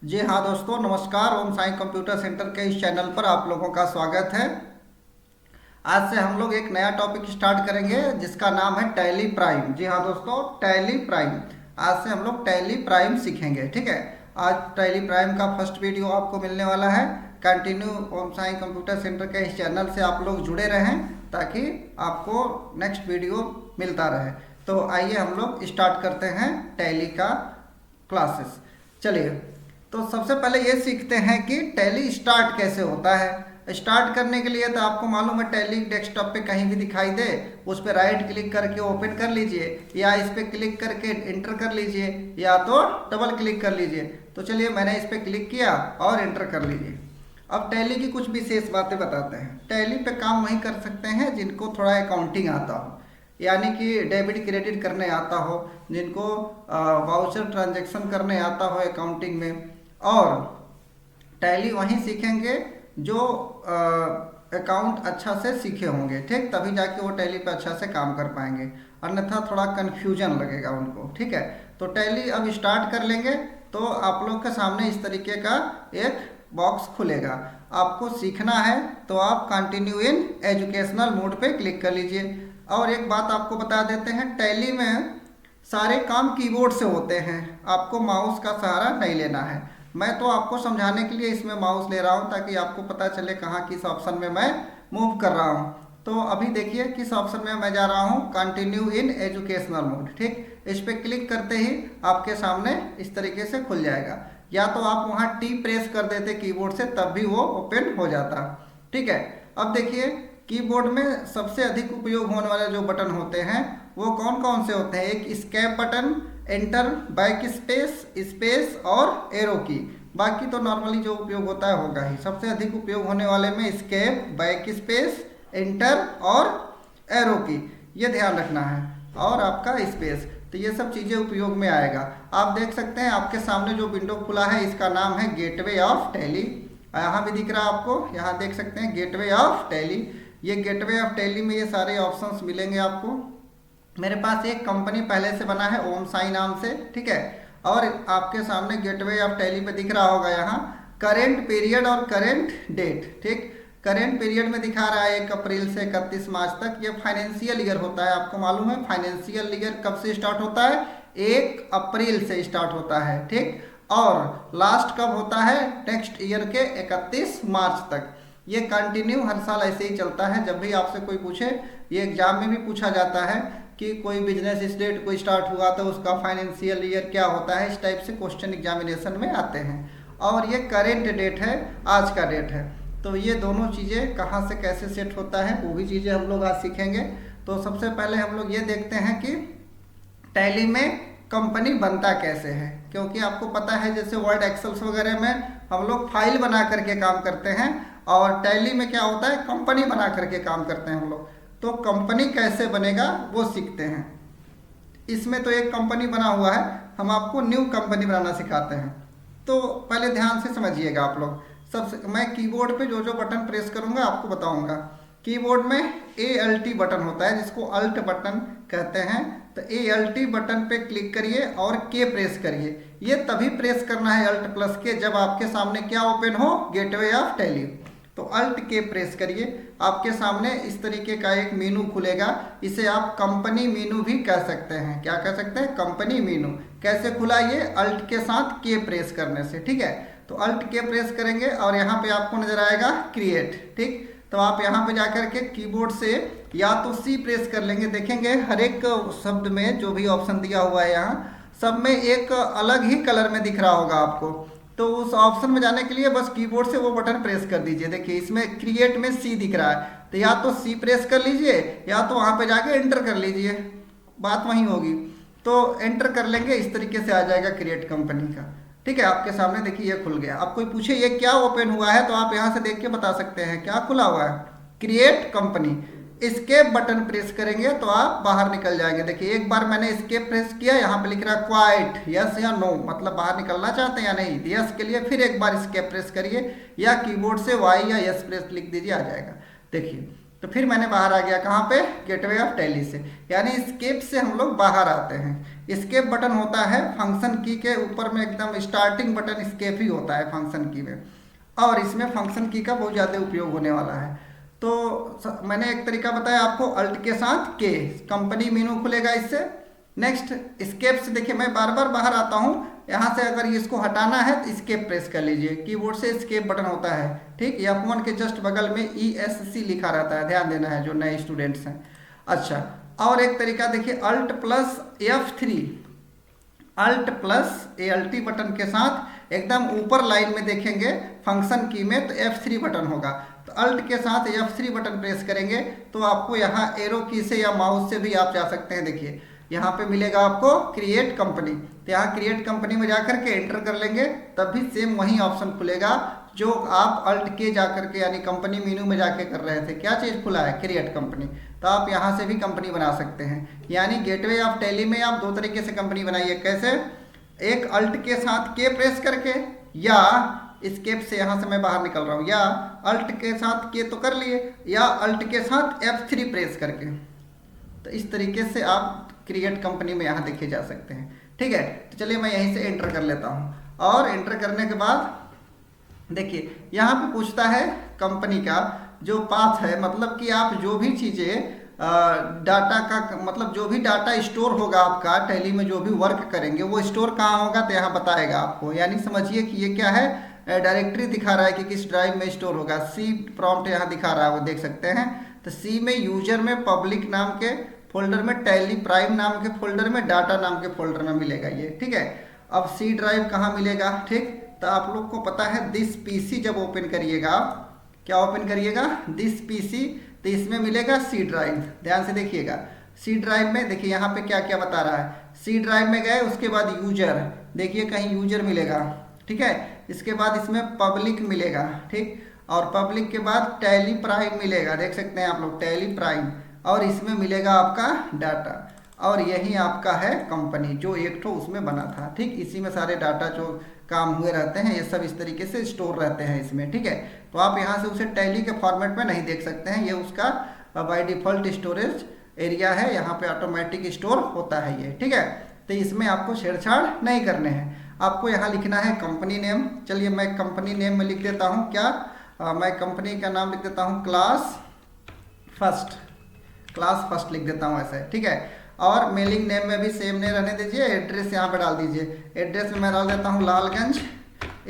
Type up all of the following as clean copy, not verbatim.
जी हाँ दोस्तों, नमस्कार। ओम साई कंप्यूटर सेंटर के इस चैनल पर आप लोगों का स्वागत है। आज से हम लोग एक नया टॉपिक स्टार्ट करेंगे जिसका नाम है टैली प्राइम। जी हाँ दोस्तों, टैली प्राइम। आज से हम लोग टैली प्राइम सीखेंगे, ठीक है। आज टैली प्राइम का फर्स्ट वीडियो आपको मिलने वाला है। कंटिन्यू ओम साई कंप्यूटर सेंटर के इस चैनल से आप लोग जुड़े रहें ताकि आपको नेक्स्ट वीडियो मिलता रहे। तो आइए हम लोग स्टार्ट करते हैं टैली का क्लासेस। चलिए, तो सबसे पहले ये सीखते हैं कि टैली स्टार्ट कैसे होता है। स्टार्ट करने के लिए तो आपको मालूम है, टैली डेस्कटॉप पे कहीं भी दिखाई दे उस पर राइट क्लिक करके ओपन कर लीजिए, या इस पर क्लिक करके इंटर कर लीजिए, या तो डबल क्लिक कर लीजिए। तो चलिए, मैंने इस पर क्लिक किया और इंटर कर लीजिए। अब टैली की कुछ विशेष बातें बताते हैं। टैली पे काम वही कर सकते हैं जिनको थोड़ा अकाउंटिंग आता हो, यानी कि डेबिट क्रेडिट करने आता हो, जिनको वाउचर ट्रांजैक्शन करने आता हो अकाउंटिंग में। और टैली वहीं सीखेंगे जो अकाउंट अच्छा से सीखे होंगे, ठीक, तभी जाके वो टैली पे अच्छा से काम कर पाएंगे, अन्यथा थोड़ा कन्फ्यूजन लगेगा उनको, ठीक है। तो टैली अब स्टार्ट कर लेंगे तो आप लोग के सामने इस तरीके का एक बॉक्स खुलेगा। आपको सीखना है तो आप कंटिन्यू इन एजुकेशनल मोड पे क्लिक कर लीजिए। और एक बात आपको बता देते हैं, टैली में सारे काम कीबोर्ड से होते हैं, आपको माउस का सहारा नहीं लेना है। मैं तो आपको समझाने के लिए इसमें माउस ले रहा हूँ ताकि आपको पता चले कहाँ किस ऑप्शन में मैं मूव कर रहा हूँ। तो अभी देखिए किस ऑप्शन में मैं जा रहा हूँ, कंटिन्यू इन एजुकेशनल मोड, ठीक। इस पर क्लिक करते ही आपके सामने इस तरीके से खुल जाएगा। या तो आप वहाँ टी प्रेस कर देते कीबोर्ड से, तब भी वो ओपन हो जाता, ठीक है। अब देखिए, कीबोर्ड में सबसे अधिक उपयोग होने वाले जो बटन होते हैं वो कौन कौन से होते हैं। Escape button, enter, backspace, space और एरो की। बाकी तो नॉर्मली जो उपयोग होता है होगा ही। सबसे अधिक उपयोग होने वाले में स्केप, बैक स्पेस, एंटर और एरो की, ये ध्यान रखना है, और आपका स्पेस। तो ये सब चीज़ें उपयोग में आएगा। आप देख सकते हैं आपके सामने जो विंडो खुला है इसका नाम है गेटवे ऑफ टैली। यहाँ भी दिख रहा है आपको, यहाँ देख सकते हैं गेटवे ऑफ टैली। ये गेटवे ऑफ टैली में ये सारे ऑप्शंस मिलेंगे आपको। मेरे पास एक कंपनी पहले से बना है ओम साई नाम से, ठीक है। और आपके सामने गेटवे ऑफ टैली पे दिख रहा होगा यहाँ करेंट पीरियड और करेंट डेट, ठीक। करेंट पीरियड में दिखा रहा है 1 अप्रैल से 31 मार्च तक। ये फाइनेंशियल ईयर होता है, आपको मालूम है फाइनेंशियल ईयर कब से स्टार्ट होता है, 1 अप्रैल से स्टार्ट होता है, ठीक। और लास्ट कब होता है, नेक्स्ट ईयर के 31 मार्च तक। ये कंटिन्यू हर साल ऐसे ही चलता है। जब भी आपसे कोई पूछे, ये एग्जाम में भी पूछा जाता है कि कोई बिजनेस इस डेट को स्टार्ट हुआ तो उसका फाइनेंशियल ईयर क्या होता है, इस टाइप से क्वेश्चन एग्जामिनेशन में आते हैं। और ये करेंट डेट है, आज का डेट है। तो ये दोनों चीज़ें कहाँ से कैसे सेट होता है वो भी चीज़ें हम लोग आज सीखेंगे। तो सबसे पहले हम लोग ये देखते हैं कि टैली में कंपनी बनता कैसे है, क्योंकि आपको पता है जैसे वर्ड एक्सेल्स वगैरह में हम लोग फाइल बना करके काम करते हैं, और टैली में क्या होता है, कंपनी बना करके काम करते हैं हम लोग। तो कंपनी कैसे बनेगा वो सीखते हैं। इसमें तो एक कंपनी बना हुआ है, हम आपको न्यू कंपनी बनाना सिखाते हैं। तो पहले ध्यान से समझिएगा आप लोग। सबसे मैं कीबोर्ड पे जो जो बटन प्रेस करूंगा आपको बताऊंगा। कीबोर्ड में ALT बटन होता है जिसको अल्ट बटन कहते हैं। तो ALT बटन पे क्लिक करिए और के प्रेस करिए। ये तभी प्रेस करना है अल्ट प्लस के जब आपके सामने क्या ओपन हो, गेटवे ऑफ टैली। तो अल्ट के प्रेस करिए, आपके सामने इस तरीके का एक मेनू खुलेगा। इसे आप कंपनी मेनू भी कह सकते हैं। क्या कह सकते हैं, कंपनी मेनू। कैसे खुला, ये अल्ट के साथ के प्रेस करने से, ठीक है। तो अल्ट के प्रेस करेंगे और यहाँ पे आपको नजर आएगा क्रिएट, ठीक। तो आप यहाँ पे जाकर के कीबोर्ड से या तो सी प्रेस कर लेंगे। देखेंगे हर एक शब्द में जो भी ऑप्शन दिया हुआ है यहाँ सब में एक अलग ही कलर में दिख रहा होगा आपको। तो उस ऑप्शन में जाने के लिए बस कीबोर्ड से वो बटन प्रेस कर दीजिए। देखिए इसमें क्रिएट में सी दिख रहा है, तो या तो सी प्रेस कर लीजिए या तो वहाँ पे जाके एंटर कर लीजिए, बात वही होगी। तो एंटर कर लेंगे, इस तरीके से आ जाएगा क्रिएट कंपनी का, ठीक है। आपके सामने देखिए ये खुल गया। अब कोई पूछे ये क्या ओपन हुआ है तो आप यहाँ से देख के बता सकते हैं क्या खुला हुआ है, create company. escape button press करेंगे तो आप बाहर निकल जाएंगे। देखिए एक बार मैंने escape प्रेस किया, यहाँ पे लिख रहा है क्वाइट, यस या नो, मतलब बाहर निकलना चाहते हैं या नहीं। यस के लिए फिर एक बार escape प्रेस करिए या कीबोर्ड से वाई या यस प्रेस लिख दीजिए, आ जाएगा। देखिए तो फिर मैंने बाहर आ गया, कहाँ पे, गेटवे ऑफ टैली से। यानी escape से हम लोग बाहर आते हैं। स्केप बटन होता है फंक्शन की के ऊपर में, एकदम स्टार्टिंग बटन स्केप ही होता है फंक्शन की में, और इसमें फंक्शन की का बहुत ज़्यादा उपयोग होने वाला है। तो मैंने एक तरीका बताया आपको, अल्ट के साथ के, कंपनी मेनू खुलेगा इससे। नेक्स्ट स्केप से देखिए मैं बार बार बाहर आता हूँ, यहाँ से अगर इसको हटाना है तो स्केप प्रेस कर लीजिए, कीबोर्ड से स्केप बटन होता है, ठीक। F1 के जस्ट बगल में ESC लिखा रहता है, ध्यान देना है जो नए स्टूडेंट्स हैं। अच्छा, और एक तरीका देखिए, alt plus F3, alt plus ALT button के साथ एकदम ऊपर लाइन में देखेंगे फंक्शन की में तो F3 बटन होगा, तो अल्ट के साथ F3 बटन प्रेस करेंगे तो आपको यहाँ एरो की से या माउस से भी आप जा सकते हैं। देखिए यहाँ पे मिलेगा आपको क्रिएट कंपनी, तो यहाँ क्रिएट कंपनी में जाकर के एंटर कर लेंगे, तब भी सेम वही ऑप्शन खुलेगा जो आप अल्ट के जाकर के यानी कंपनी मेनू में जाके कर रहे थे। क्या चीज़ खुला है? Create company. तो आप यहाँ से भी कंपनी बना सकते हैं, यानी गेटवे ऑफ टैली में आप दो तरीके से कंपनी बनाइए। कैसे? एक अल्ट के साथ के प्रेस करके, या स्केप से यहाँ से मैं बाहर निकल रहा हूँ, या अल्ट के साथ के तो कर लिए, या अल्ट के साथ F3 प्रेस करके। तो इस तरीके से आप क्रिएट कंपनी में यहाँ देखे जा सकते हैं, ठीक है। तो चलिए मैं यहीं से एंटर कर लेता हूँ, और एंटर करने के बाद देखिए यहाँ पे पूछता है कंपनी का जो पाथ है, मतलब कि आप जो भी चीज़ें डाटा का, मतलब जो भी डाटा स्टोर होगा आपका टैली में, जो भी वर्क करेंगे वो स्टोर कहाँ होगा तो यहाँ बताएगा आपको। यानी समझिए कि ये क्या है, डायरेक्टरी दिखा रहा है कि किस ड्राइव में स्टोर होगा। सी प्रॉम्प्ट यहाँ दिखा रहा है, वो देख सकते हैं। तो सी में यूजर में पब्लिक नाम के फोल्डर में, टैली प्राइम नाम के फोल्डर में, डाटा नाम के फोल्डर में मिलेगा ये, ठीक है। अब सी ड्राइव कहाँ मिलेगा, ठीक। तो आप लोग को पता है दिस पीसी जब ओपन करिएगा, आप क्या ओपन करिएगा, दिस पीसी, तो इसमें मिलेगा सी ड्राइव। ध्यान से देखिएगा, सी ड्राइव में देखिए यहाँ पे क्या क्या बता रहा है। सी ड्राइव में गए, उसके बाद यूजर, देखिए कहीं यूजर मिलेगा, ठीक है। इसके बाद इसमें पब्लिक मिलेगा, ठीक, और पब्लिक के बाद टैली प्राइम मिलेगा, देख सकते हैं आप लोग टैली प्राइम, और इसमें मिलेगा आपका डाटा, और यही आपका है कंपनी जो एक ठो उसमें बना था, ठीक। इसी में सारे डाटा जो काम हुए रहते हैं ये सब इस तरीके से स्टोर रहते हैं इसमें, ठीक है। तो आप यहाँ से उसे टैली के फॉर्मेट में नहीं देख सकते हैं, ये उसका बाय डिफ़ॉल्ट स्टोरेज एरिया है, यहाँ पे ऑटोमेटिक स्टोर होता है ये, ठीक है। तो इसमें आपको छेड़छाड़ नहीं करने हैं, आपको यहाँ लिखना है कंपनी नेम। चलिए मैं कंपनी नेम में लिख देता हूँ, क्या मैं कंपनी का नाम लिख देता हूँ क्लास फर्स्ट लिख देता हूँ ऐसे, ठीक है। और मेलिंग नेम में भी सेम नहीं रहने दीजिए, एड्रेस यहाँ पे डाल दीजिए। एड्रेस में मैं डाल देता हूँ लालगंज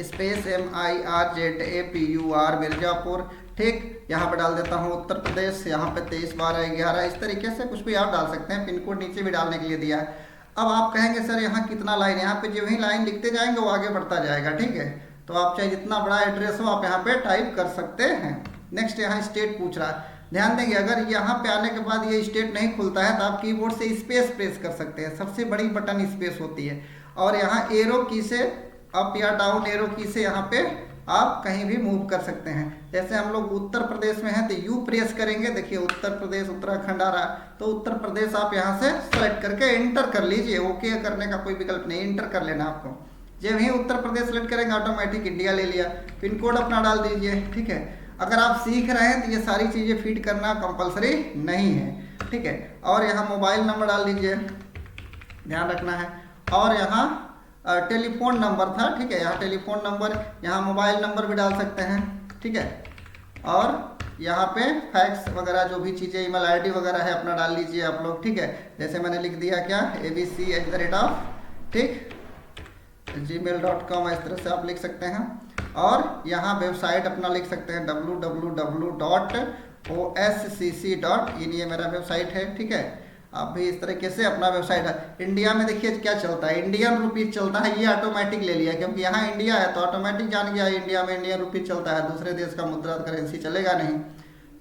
स्पेस MIRZAPUR मिर्ज़ापुर, ठीक। यहाँ पे डाल देता हूँ उत्तर प्रदेश, यहाँ पे 23/12/11, इस तरीके से कुछ भी आप डाल सकते हैं। पिन कोड नीचे भी डालने के लिए दिया है। अब आप कहेंगे सर यहाँ कितना लाइन, यहाँ पे जो ही लाइन लिखते जाएंगे वो आगे बढ़ता जाएगा, ठीक है। तो आप चाहे जितना बड़ा एड्रेस हो आप यहाँ पे टाइप कर सकते हैं। नेक्स्ट यहाँ स्टेट पूछ रहा है, ध्यान देंगे अगर यहाँ पे आने के बाद ये स्टेट नहीं खुलता है तो आप कीबोर्ड से स्पेस प्रेस कर सकते हैं, सबसे बड़ी बटन स्पेस होती है। और यहाँ एरो की से अप या डाउन एरो की से यहाँ पे आप कहीं भी मूव कर सकते हैं। जैसे हम लोग उत्तर प्रदेश में हैं तो यू प्रेस करेंगे, देखिए उत्तर प्रदेश उत्तराखंड आ रहा है, तो उत्तर प्रदेश आप यहाँ से सेलेक्ट करके एंटर कर लीजिए। ओके करने का कोई विकल्प नहीं, एंटर कर लेना आपको। जब ही उत्तर प्रदेश सेलेक्ट करेंगे ऑटोमेटिक इंडिया ले लिया। पिन कोड अपना डाल दीजिए, ठीक है। अगर आप सीख रहे हैं तो ये सारी चीज़ें फीड करना कंपलसरी नहीं है, ठीक है। और यहाँ मोबाइल नंबर डाल दीजिए, ध्यान रखना है। और यहाँ टेलीफोन नंबर था, ठीक है, यहाँ टेलीफोन नंबर, यहाँ मोबाइल नंबर भी डाल सकते हैं, ठीक है। और यहाँ पे फैक्स वगैरह जो भी चीज़ें ईमेल आईडी वगैरह है अपना डाल लीजिए आप लोग, ठीक है। जैसे मैंने लिख दिया क्या abc@, ठीक, gmail.com, इस तरह से आप लिख सकते हैं। और यहाँ वेबसाइट अपना लिख सकते हैं www.oscc.in, ये मेरा वेबसाइट है, ठीक है। आप भी इस तरीके से अपना वेबसाइट है। इंडिया में देखिए क्या चलता है, इंडियन रुपीज चलता है, ये ऑटोमेटिक ले लिया क्योंकि यहाँ इंडिया है तो ऑटोमेटिक जान गया इंडिया में इंडियन रुपीज चलता है, दूसरे देश का मुद्रा करेंसी चलेगा नहीं।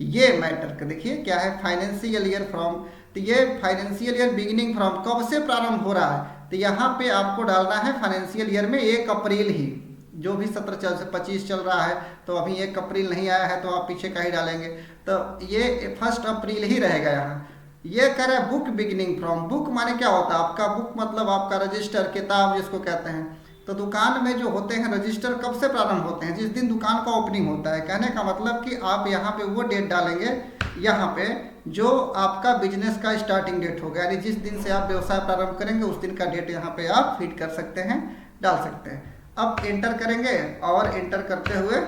ये मैटर देखिए क्या है, फाइनेंशियल ईयर फ्रॉम, तो ये फाइनेंशियल ईयर बिगिनिंग फ्रॉम, कब से प्रारंभ हो रहा है, तो यहाँ पे आपको डालना है फाइनेंशियल ईयर में 1 अप्रैल ही, जो भी 17-25 चल रहा है तो अभी 1 अप्रैल नहीं आया है तो आप पीछे का ही डालेंगे, तो ये 1 अप्रैल ही रहेगा यहाँ। ये कह रहा है बुक बिगिनिंग फ्रॉम, बुक माने क्या होता है आपका, बुक मतलब आपका रजिस्टर, किताब जिसको कहते हैं, तो दुकान में जो होते हैं रजिस्टर कब से प्रारंभ होते हैं? जिस दिन दुकान का ओपनिंग होता है। कहने का मतलब कि आप यहाँ पे वो डेट डालेंगे यहाँ पे जो आपका बिजनेस का स्टार्टिंग डेट होगा, यानी जिस दिन से आप व्यवसाय प्रारंभ करेंगे उस दिन का डेट यहाँ पे आप फिट कर सकते हैं, डाल सकते हैं। अब एंटर करेंगे और एंटर करते हुए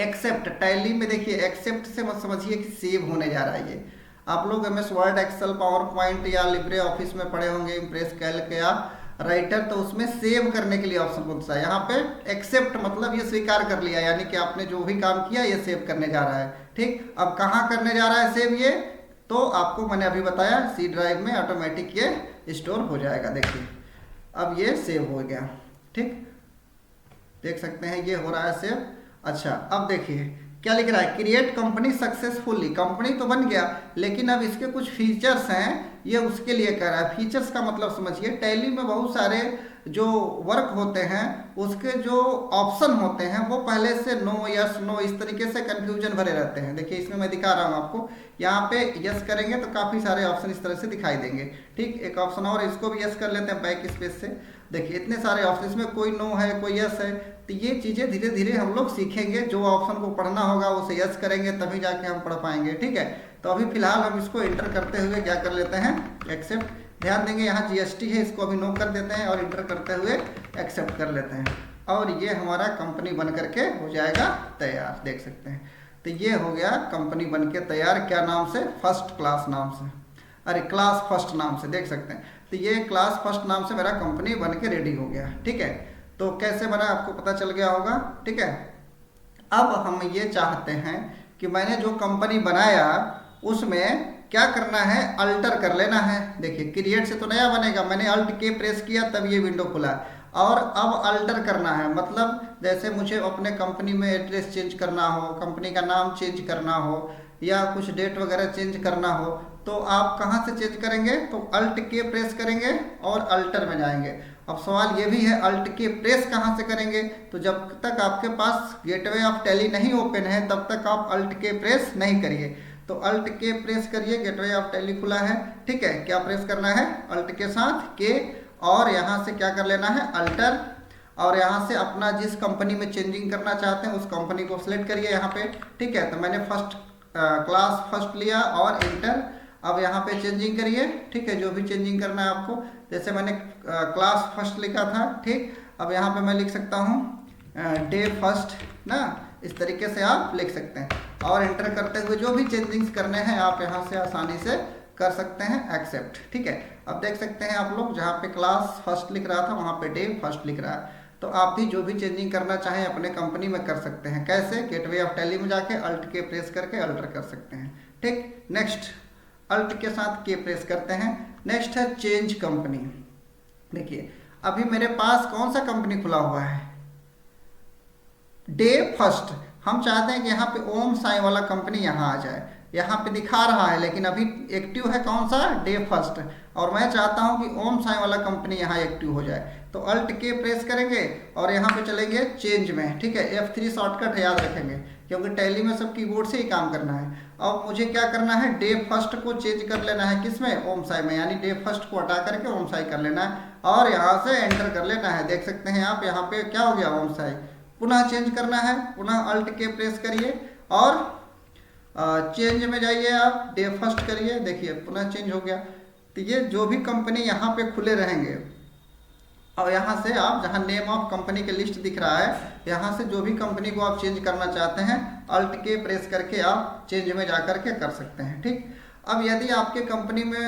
एक्सेप्ट, टैली में देखिए एक्सेप्ट से मत समझिए कि सेव होने जा रहा है। ये आप लोग MS Word, Excel, PowerPoint या लिब्रे ऑफिस में पढ़े होंगे, इम्प्रेस, कैल्क या राइटर, तो उसमें सेव करने के लिए ऑप्शन कौन सा है? यहाँ पे एक्सेप्ट मतलब ये स्वीकार कर लिया, यानी कि आपने जो भी काम किया ये सेव करने जा रहा है। ठीक, अब कहाँ करने जा रहा है सेव? ये तो आपको मैंने अभी बताया C ड्राइव में ऑटोमेटिक ये स्टोर हो जाएगा। देखिए अब ये सेव हो गया। ठीक, देख सकते हैं ये हो रहा है सेव। अच्छा, अब देखिए क्या लिख रहा है? Create company successfully. कंपनी तो बन गया, लेकिन अब इसके कुछ फीचर्स हैं, ये उसके लिए कह रहा है। फीचर्स का मतलब समझिए, टैली में बहुत सारे जो वर्क होते हैं उसके जो ऑप्शन होते हैं वो पहले से नो, यस, नो, इस तरीके से कंफ्यूजन भरे रहते हैं। देखिए इसमें मैं दिखा रहा हूँ आपको, यहाँ पे यस करेंगे तो काफ़ी सारे ऑप्शन इस तरह से दिखाई देंगे। ठीक, एक ऑप्शन और, इसको भी यस कर लेते हैं बैक स्पेस से। देखिए इतने सारे ऑप्शन, इसमें कोई नो है, कोई यस है, तो ये चीज़ें धीरे धीरे हम लोग सीखेंगे। जो ऑप्शन को पढ़ना होगा उसे यस करेंगे तभी जाके हम पढ़ पाएंगे। ठीक है, तो अभी फिलहाल हम इसको एंटर करते हुए क्या कर लेते हैं? एक्सेप्ट। ध्यान देंगे यहाँ GST है, इसको अभी नो कर देते हैं और इंटर करते हुए एक्सेप्ट कर लेते हैं, और ये हमारा कंपनी बन करके हो जाएगा तैयार। देख सकते हैं, तो ये हो गया कंपनी बन के तैयार। क्या नाम से? फर्स्ट क्लास नाम से, अरे क्लास फर्स्ट नाम से। देख सकते हैं, तो ये क्लास फर्स्ट नाम से मेरा कंपनी बन के रेडी हो गया। ठीक है, तो कैसे बना आपको पता चल गया होगा। ठीक है, अब हम ये चाहते हैं कि मैंने जो कंपनी बनाया उसमें क्या करना है? अल्टर कर लेना है। देखिए क्रिएट से तो नया बनेगा, मैंने Alt K प्रेस किया तब ये विंडो खुला, और अब अल्टर करना है। मतलब जैसे मुझे अपने कंपनी में एड्रेस चेंज करना हो, कंपनी का नाम चेंज करना हो, या कुछ डेट वगैरह चेंज करना हो, तो आप कहाँ से चेंज करेंगे? तो Alt K प्रेस करेंगे और अल्टर में जाएंगे। अब सवाल ये भी है, Alt K प्रेस कहाँ से करेंगे? तो जब तक आपके पास गेटवे ऑफ टैली नहीं ओपन है तब तक आप Alt K प्रेस नहीं करिए। तो Alt K प्रेस करिए, गेटवे ऑफ टैली खुला है। ठीक है, क्या प्रेस करना है? Alt के साथ K, और यहाँ से क्या कर लेना है? अल्टर, और यहाँ से अपना जिस कंपनी में चेंजिंग करना चाहते हैं उस कंपनी को सिलेक्ट करिए यहाँ पे। ठीक है, तो मैंने फर्स्ट क्लास फर्स्ट लिया और इंटर। अब यहाँ पे चेंजिंग करिए। ठीक है, जो भी चेंजिंग करना है आपको, जैसे मैंने क्लास फर्स्ट लिखा था। ठीक, अब यहाँ पे मैं लिख सकता हूँ डे फर्स्ट ना, इस तरीके से आप लिख सकते हैं, और एंटर करते हुए जो भी चेंजिंग्स करने हैं आप यहाँ से आसानी से कर सकते हैं। एक्सेप्ट। ठीक है, अब देख सकते हैं आप लोग, जहाँ पे क्लास फर्स्ट लिख रहा था वहाँ पे डे फर्स्ट लिख रहा है। तो आप भी जो भी चेंजिंग करना चाहें अपने कंपनी में कर सकते हैं। कैसे? गेटवे ऑफ टैली में जाके Alt K प्रेस करके अल्टर कर सकते हैं। ठीक, नेक्स्ट Alt के साथ K प्रेस करते हैं। नेक्स्ट है चेंज कंपनी। देखिए अभी मेरे पास कौन सा कंपनी खुला हुआ है? Day first. हम चाहते हैं कि यहाँ पे ओम साई वाला कंपनी यहाँ आ जाए। यहाँ पे दिखा रहा है लेकिन अभी एक्टिव है कौन सा? Day first. और मैं चाहता हूँ कि ओम साई वाला कंपनी यहाँ एक्टिव हो जाए। तो Alt K प्रेस करेंगे और यहाँ पे चलेंगे चेंज में। ठीक है, F3 शॉर्टकट याद रखेंगे क्योंकि टैली में सब कीबोर्ड से ही काम करना है। अब मुझे क्या करना है? डे फर्स्ट को चेंज कर लेना है, किसमें? ओम साई में, यानी डे फर्स्ट को हटा करके ओम साई कर लेना है और यहाँ से एंटर कर लेना है। देख सकते हैं आप, यहाँ पे क्या हो गया? ओम साई। पुनः चेंज करना है, पुनः Alt K प्रेस करिए और चेंज में जाइए, आप डे फर्स्ट करिए। देखिए पुनः चेंज हो गया। तो ये जो भी कंपनी यहाँ पे खुले रहेंगे, और यहाँ से आप जहाँ नेम ऑफ कंपनी के लिस्ट दिख रहा है, यहाँ से जो भी कंपनी को आप चेंज करना चाहते हैं Alt K प्रेस करके आप चेंज में जा कर के कर सकते हैं। ठीक, अब यदि आपके कंपनी में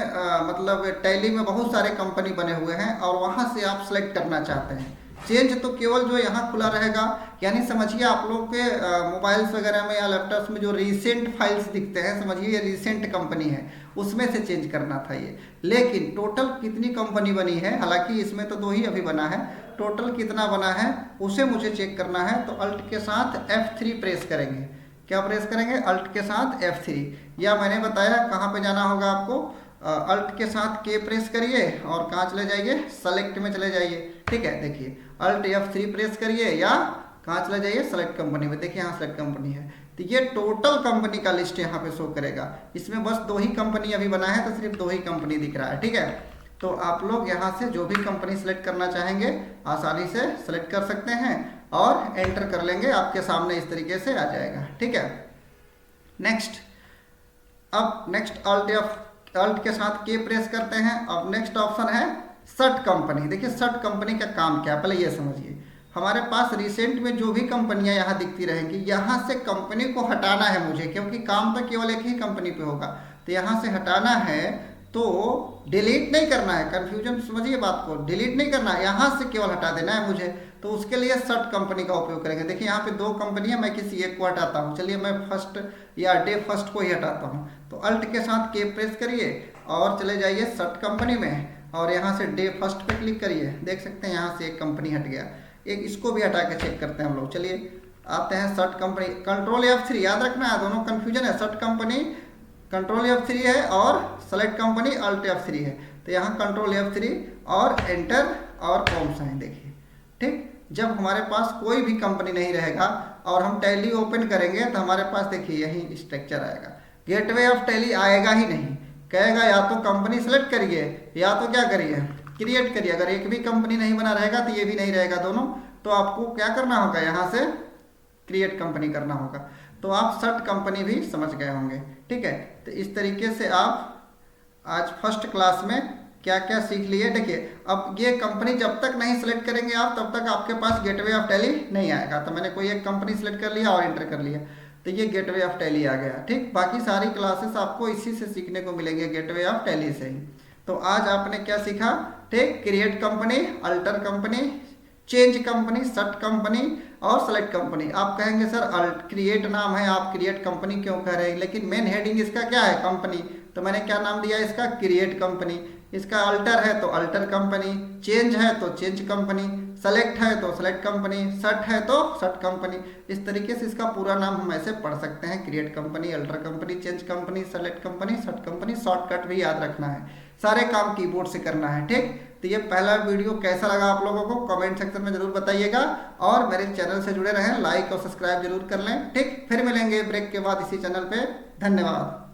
मतलब टैली में बहुत सारे कंपनी बने हुए हैं और वहाँ से आप सेलेक्ट करना चाहते हैं, चेंज तो केवल जो यहाँ खुला रहेगा, यानी समझिए आप लोग के मोबाइल्स वगैरह में या लैपटॉप्स में जो रिसेंट फाइल्स दिखते हैं, समझिए ये रिसेंट कंपनी है, उसमें से चेंज करना था ये। लेकिन टोटल कितनी कंपनी बनी है, हालांकि इसमें तो 2 ही अभी बना है, टोटल कितना बना है उसे मुझे चेक करना है। तो Alt के साथ F3 प्रेस करेंगे। क्या प्रेस करेंगे? Alt के साथ F3, या मैंने बताया कहाँ पे जाना होगा आपको? Alt के साथ K प्रेस करिए और कहाँ चले जाइए? सेलेक्ट में चले जाइए। ठीक है, देखिए Alt F3 प्रेस करिए या कहाँ चले जाइए? सेलेक्ट कंपनी में। देखिए यहाँ सेलेक्ट कंपनी है, तो ये टोटल कंपनी का लिस्ट यहाँ पे शो करेगा। इसमें बस 2 ही कंपनी अभी बना है तो सिर्फ 2 ही कंपनी दिख रहा है। ठीक है, तो आप लोग यहाँ से जो भी कंपनी सेलेक्ट करना चाहेंगे आसानी से सेलेक्ट कर सकते हैं और एंटर कर लेंगे, आपके सामने इस तरीके से आ जाएगा। ठीक है, नेक्स्ट, अब नेक्स्ट अल्ट के साथ के प्रेस करते हैं। अब नेक्स्ट ऑप्शन है सर्ट कंपनी। देखिए सर्ट कंपनी का काम क्या है पहले ये समझिए। हमारे पास रिसेंट में जो भी कंपनियां यहाँ दिखती रहेंगी, यहाँ से कंपनी को हटाना है मुझे, क्योंकि काम तो केवल एक ही कंपनी पे होगा, तो यहाँ से हटाना है तो डिलीट नहीं करना है। कंफ्यूजन समझिए बात को, डिलीट नहीं करना है, यहाँ से केवल हटा देना है मुझे। तो उसके लिए सर्ट कंपनी का उपयोग करेंगे। देखिए यहाँ पे दो कंपनी है, मैं किसी एक को हटाता हूँ। चलिए मैं फर्स्ट या डे फर्स्ट को ही हटाता हूँ। तो अल्ट के साथ के प्रेस करिए और चले जाइए सर्ट कंपनी में और यहाँ से डे फर्स्ट पे क्लिक करिए। देख सकते हैं यहाँ से एक कंपनी हट गया, एक इसको भी हटा के चेक करते हैं हम लोग। चलिए आते हैं सर्ट कंपनी, कंट्रोल F3 याद रखना है, दोनों कंफ्यूजन है। सर्ट कंपनी कंट्रोल F3 है और सेलेक्ट कंपनी अल्ट F3 है। तो यहाँ कंट्रोल F3 और एंटर और होम साइन देखिए। ठीक, जब हमारे पास कोई भी कंपनी नहीं रहेगा और हम टैली ओपन करेंगे तो हमारे पास देखिए यही स्ट्रक्चर आएगा, गेटवे ऑफ टैली आएगा ही नहीं, कहेगा या तो कंपनी सेलेक्ट करिए या तो क्या करिए क्रिएट करिए। अगर एक भी कंपनी नहीं बना रहेगा तो ये भी नहीं रहेगा दोनों, तो आपको क्या करना होगा, यहाँ से क्रिएट कंपनी करना होगा। तो आप सर्ट कंपनी भी समझ गए होंगे। ठीक है, तो इस तरीके से आप आज फर्स्ट क्लास में क्या क्या सीख लिए। देखिए अब ये कंपनी जब तक नहीं सेलेक्ट करेंगे आप, तब तक आपके पास गेटवे ऑफ टैली नहीं आएगा। तो मैंने कोई एक कंपनी सेलेक्ट कर लिया और एंटर कर लिया, तो ये गेटवे ऑफ टैली आ गया। ठीक, बाकी सारी क्लासेस आपको इसी से सीखने को मिलेंगे, गेटवे ऑफ टैली से ही। तो आज आपने क्या सीखा, ठीक, create company, alter company, change company, shut company और सेलेक्ट कंपनी। आप कहेंगे सर क्रिएट नाम है, आप क्रिएट कंपनी क्यों कह रहे हैं, लेकिन मेन हेडिंग इसका क्या है, कंपनी। तो मैंने क्या नाम दिया इसका, क्रिएट कंपनी। इसका अल्टर है तो अल्टर कंपनी, चेंज है तो चेंज कंपनी, सेलेक्ट है तो सेलेक्ट कंपनी, सर्ट है तो सर्ट कंपनी। इस तरीके से इसका पूरा नाम हम ऐसे पढ़ सकते हैं, create company, alter company, change company, select company, shut company. Shortcut भी याद रखना है, सारे काम कीबोर्ड से करना है। ठीक, तो ये पहला वीडियो कैसा लगा आप लोगों को कमेंट सेक्शन में जरूर बताइएगा और मेरे चैनल से जुड़े रहें, लाइक और सब्सक्राइब जरूर कर लें। ठीक, फिर मिलेंगे ब्रेक के बाद इसी चैनल पे। धन्यवाद।